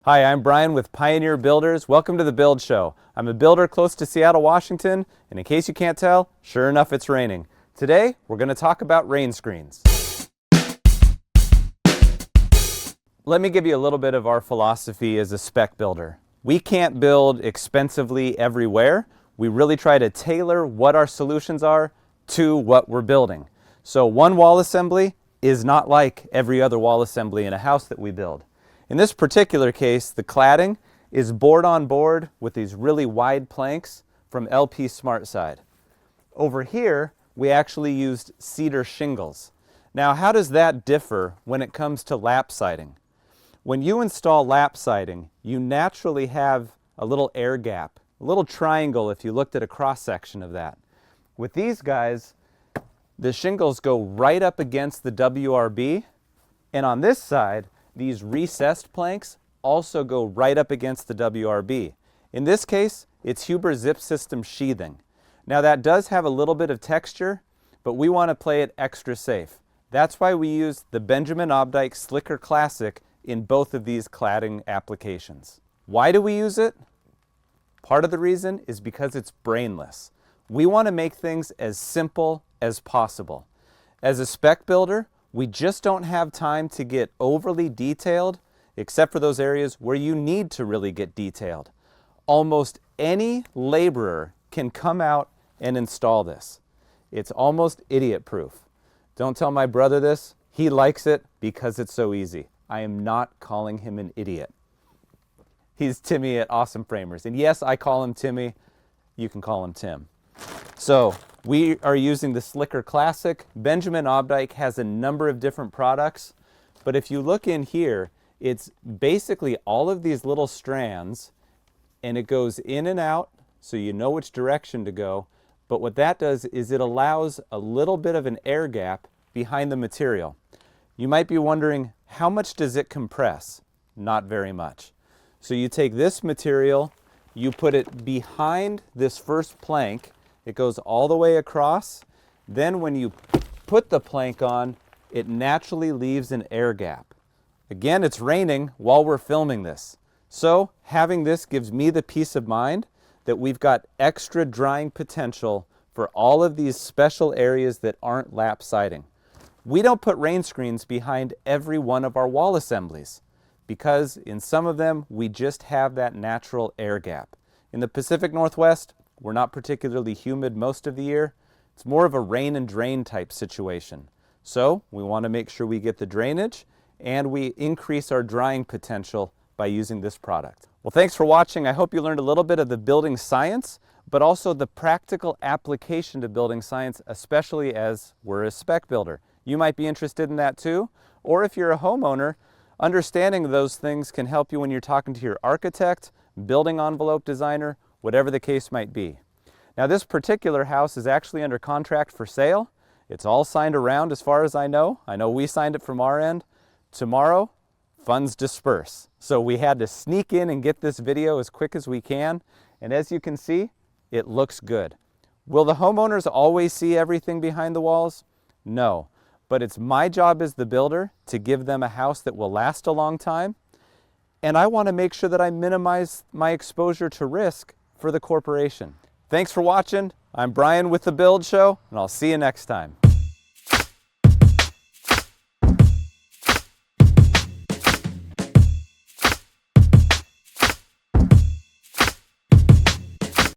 Hi, I'm Bryan with Pioneer Builders. Welcome to the Build Show. I'm a builder close to Seattle, Washington, and in case you can't tell, sure enough, it's raining. Today, we're going to talk about rain screens. Let me give you a little bit of our philosophy as a spec builder. We can't build expensively everywhere. We really try to tailor what our solutions are to what we're building. So one wall assembly is not like every other wall assembly in a house that we build. In this particular case, the cladding is board on board with these really wide planks from LP SmartSide. Over here, we actually used cedar shingles. Now, how does that differ when it comes to lap siding? When you install lap siding, you naturally have a little air gap, a little triangle if you looked at a cross section of that. With these guys, the shingles go right up against the WRB, and on this side, these recessed planks also go right up against the WRB. In this case, it's Huber Zip System sheathing. Now that does have a little bit of texture, but we want to play it extra safe. That's why we use the Benjamin Obdyke Slicker Classic in both of these cladding applications. Why do we use it? Part of the reason is because it's brainless. We want to make things as simple as possible. As a spec builder, we just don't have time to get overly detailed, except for those areas where you need to really get detailed. Almost any laborer can come out and install this. It's almost idiot-proof. Don't tell my brother this. He likes it because it's so easy. I am not calling him an idiot. He's Timmy at Awesome Framers. And yes, I call him Timmy. You can call him Tim. So we are using the Slicker Classic. Benjamin Obdyke has a number of different products, but if you look in here, it's basically all of these little strands, and it goes in and out so you know which direction to go. But what that does is it allows a little bit of an air gap behind the material. You might be wondering, how much does it compress? Not very much. So you take this material, you put it behind this first plank. It goes all the way across. Then when you put the plank on, it naturally leaves an air gap. Again, it's raining while we're filming this. So having this gives me the peace of mind that we've got extra drying potential for all of these special areas that aren't lap siding. We don't put rain screens behind every one of our wall assemblies because in some of them, we just have that natural air gap. In the Pacific Northwest, we're not particularly humid most of the year. It's more of a rain and drain type situation. So we want to make sure we get the drainage and we increase our drying potential by using this product. Well, thanks for watching. I hope you learned a little bit of the building science, but also the practical application to building science, especially as we're a spec builder. You might be interested in that too, or if you're a homeowner, understanding those things can help you when you're talking to your architect, building envelope designer, whatever the case might be. Now this particular house is actually under contract for sale. It's all signed around as far as I know. I know we signed it from our end. Tomorrow, funds disperse. So we had to sneak in and get this video as quick as we can. And as you can see, it looks good. Will the homeowners always see everything behind the walls? No, but it's my job as the builder to give them a house that will last a long time. And I want to make sure that I minimize my exposure to risk for the corporation. Thanks for watching. I'm Bryan with The Build Show, and I'll see you next time.